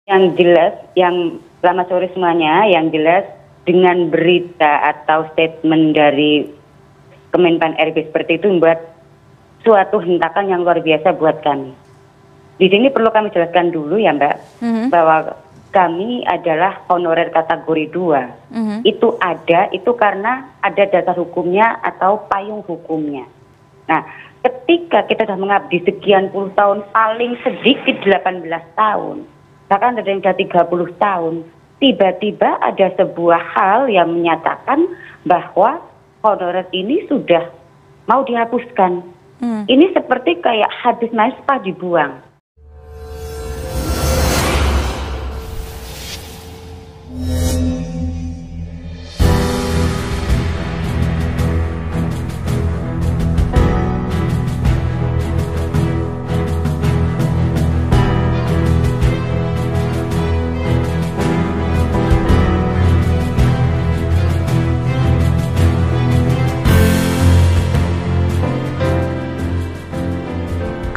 Yang jelas, yang selamat sore semuanya, yang jelas dengan berita atau statement dari Kemenpan RB seperti itu membuat suatu hentakan yang luar biasa buat kami. Di sini perlu kami jelaskan dulu ya Mbak, bahwa kami adalah honorer kategori 2. Itu karena ada dasar hukumnya atau payung hukumnya. Nah, ketika kita sudah mengabdi sekian puluh tahun, paling sedikit 18 tahun, bahkan ada yang sudah 30 tahun, tiba-tiba ada sebuah hal yang menyatakan bahwa honorer ini sudah mau dihapuskan. Ini seperti kayak habis naispa dibuang.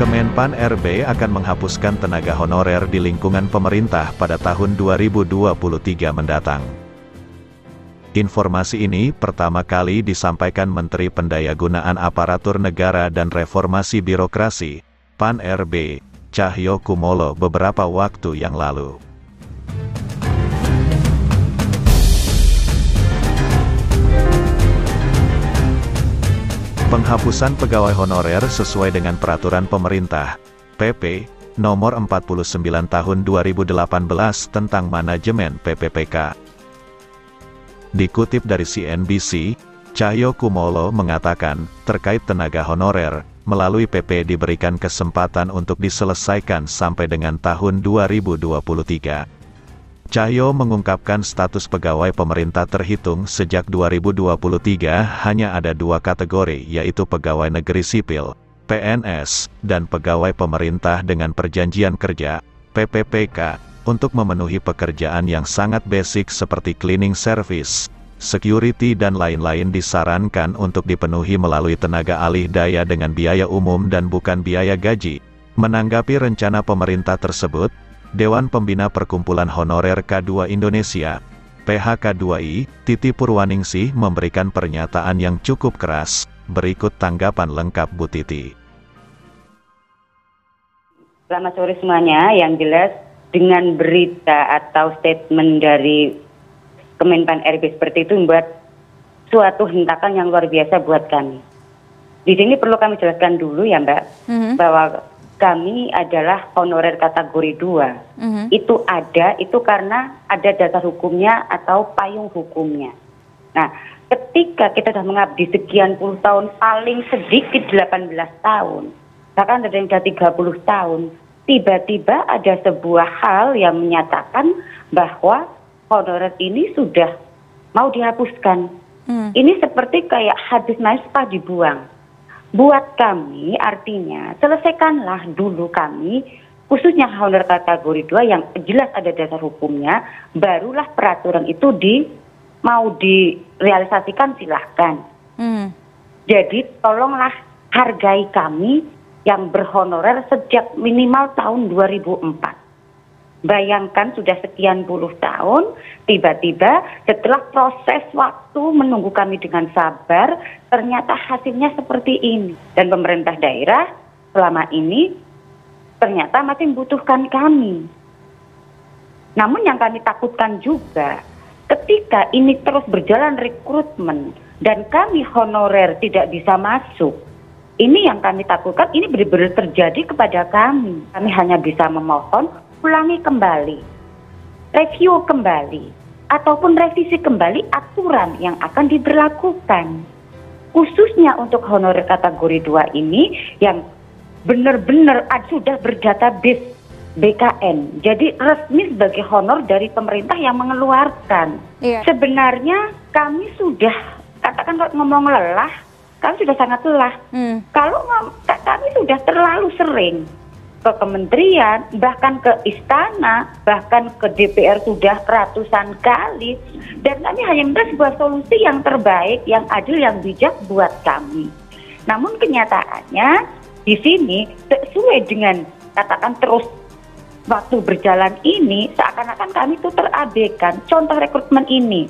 Kemenpan RB akan menghapuskan tenaga honorer di lingkungan pemerintah pada tahun 2023 mendatang. Informasi ini pertama kali disampaikan Menteri Pendayagunaan Aparatur Negara dan Reformasi Birokrasi, PAN RB, Cahyokumolo beberapa waktu yang lalu. Penghapusan pegawai honorer sesuai dengan peraturan pemerintah, PP, nomor 49 tahun 2018 tentang manajemen PPPK. Dikutip dari CNBC, Cahyokumolo mengatakan, terkait tenaga honorer, melalui PP diberikan kesempatan untuk diselesaikan sampai dengan tahun 2023. Cahyo mengungkapkan status pegawai pemerintah terhitung sejak 2023 hanya ada dua kategori yaitu pegawai negeri sipil, PNS, dan pegawai pemerintah dengan perjanjian kerja, PPPK, untuk memenuhi pekerjaan yang sangat basic seperti cleaning service, security dan lain-lain disarankan untuk dipenuhi melalui tenaga alih daya dengan biaya umum dan bukan biaya gaji. Menanggapi rencana pemerintah tersebut, Dewan Pembina Perkumpulan Honorer K2 Indonesia, PHK2I, Titi Purwaningsih memberikan pernyataan yang cukup keras. Berikut tanggapan lengkap Bu Titi. Selamat sore semuanya, yang jelas dengan berita atau statement dari Kemenpan RB seperti itu membuat suatu hentakan yang luar biasa buat kami. Di sini perlu kami jelaskan dulu ya Mbak, bahwa kami adalah honorer kategori 2. Itu karena ada dasar hukumnya atau payung hukumnya. Nah, ketika kita sudah mengabdi sekian puluh tahun, paling sedikit 18 tahun, bahkan ada yang sudah 30 tahun, tiba-tiba ada sebuah hal yang menyatakan bahwa honorer ini sudah mau dihapuskan. Ini seperti kayak habis naispa dibuang. Buat kami artinya selesaikanlah dulu kami, khususnya honorer kategori 2 yang jelas ada dasar hukumnya, barulah peraturan itu mau direalisasikan silahkan. Jadi tolonglah hargai kami yang berhonorer sejak minimal tahun 2004. Bayangkan sudah sekian puluh tahun, tiba-tiba setelah proses waktu menunggu kami dengan sabar, ternyata hasilnya seperti ini. Dan pemerintah daerah selama ini ternyata masih membutuhkan kami. Namun yang kami takutkan juga, ketika ini terus berjalan rekrutmen dan kami honorer tidak bisa masuk, ini yang kami takutkan, ini benar-benar terjadi kepada kami. Kami hanya bisa memohon ulangi kembali, review kembali, ataupun revisi kembali aturan yang akan diberlakukan. Khususnya untuk honorer kategori 2 ini yang benar-benar sudah berdatabase BKN. Jadi resmi sebagai honor dari pemerintah yang mengeluarkan. Sebenarnya kami sudah, katakan kalau ngomong lelah, kami sudah sangat lelah. Kalau kami sudah terlalu sering ke kementerian, bahkan ke istana, bahkan ke DPR sudah ratusan kali, dan kami hanya minta sebuah solusi yang terbaik, yang adil, yang bijak buat kami. Namun kenyataannya di sini sesuai dengan katakan terus waktu berjalan ini seakan-akan kami itu terabaikan. Contoh rekrutmen ini,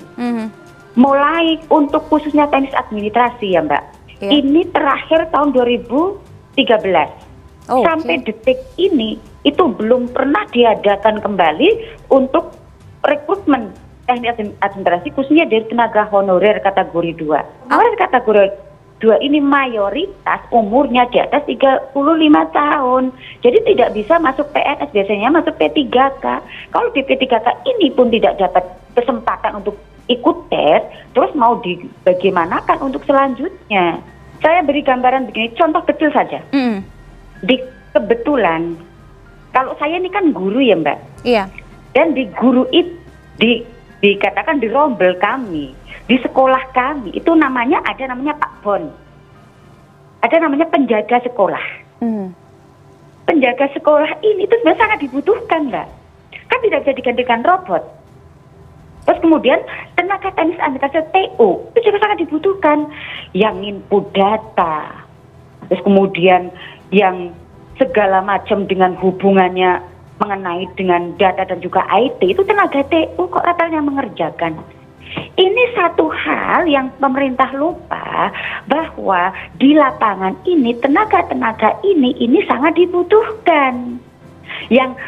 mulai untuk khususnya teknis administrasi ya Mbak, ini terakhir tahun 2013. Sampai detik ini itu belum pernah diadakan kembali untuk rekrutmen teknik administrasi khususnya dari tenaga honorer kategori 2. Honorer kategori 2 ini mayoritas umurnya di atas 35 tahun. Jadi tidak bisa masuk PNS, biasanya masuk P3K. Kalau di P3K ini pun tidak dapat kesempatan untuk ikut tes, terus mau dibagaimanakan untuk selanjutnya. Saya beri gambaran begini, contoh kecil saja. Kebetulan, kalau saya ini kan guru ya Mbak. Iya. Dan di guru itu, dikatakan di rombel kami, di sekolah kami, itu namanya Pak Bon. Ada namanya penjaga sekolah. Penjaga sekolah ini itu sebenarnya sangat dibutuhkan Mbak. Kan tidak bisa digantikan robot. Terus kemudian tenaga teknis administrasi TO itu juga sangat dibutuhkan. Yang input data. Terus kemudian yang segala macam dengan hubungannya mengenai dengan data dan juga IT itu tenaga TU kok katanya mengerjakan. Ini satu hal yang pemerintah lupa bahwa di lapangan ini tenaga-tenaga ini sangat dibutuhkan. Yang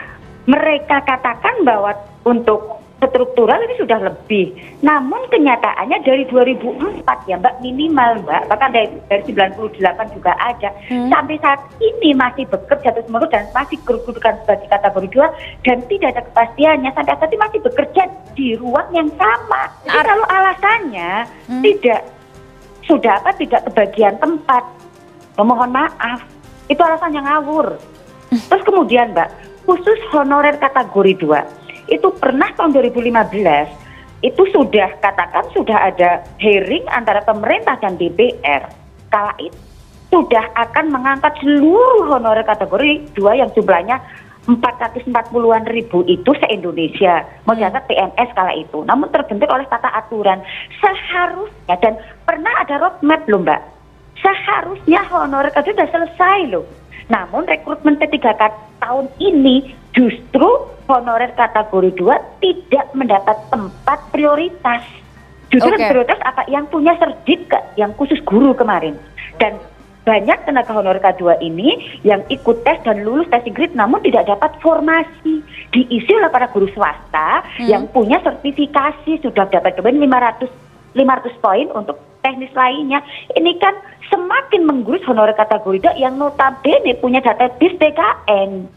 mereka katakan bahwa untuk struktural ini sudah lebih. Namun kenyataannya dari 2004 ya Mbak, minimal Mbak, bahkan dari 98 juga ada. Sampai saat ini masih bekerja terus-menerus dan masih kedudukan sebagai kategori 2 dan tidak ada kepastiannya. Sampai saat ini masih bekerja di ruang yang sama. Jadi kalau alasannya tidak kebagian tempat, mohon maaf, itu alasan yang ngawur. Terus kemudian Mbak, khusus honorer kategori 2 itu pernah tahun 2015 itu sudah ada hearing antara pemerintah dan DPR. Kala itu sudah akan mengangkat seluruh honorer kategori 2 yang jumlahnya 440-an ribu itu se-Indonesia mengangkat PNS kala itu. Namun terbentuk oleh tata aturan. Seharusnya dan pernah ada roadmap loh Mbak. Seharusnya honorer kategori sudah selesai loh. Namun rekrutmen P3K tahun ini justru honorer kategori 2 tidak mendapat tempat prioritas. Justru prioritas apa yang punya sertifikat yang khusus guru kemarin. Dan banyak tenaga honorer K2 ini yang ikut tes dan lulus tes grade namun tidak dapat formasi. Diisi oleh para guru swasta yang punya sertifikasi sudah dapat 500 poin untuk teknis lainnya. Ini kan semakin menggurus honorer kategori 2 yang notabene punya database BKN.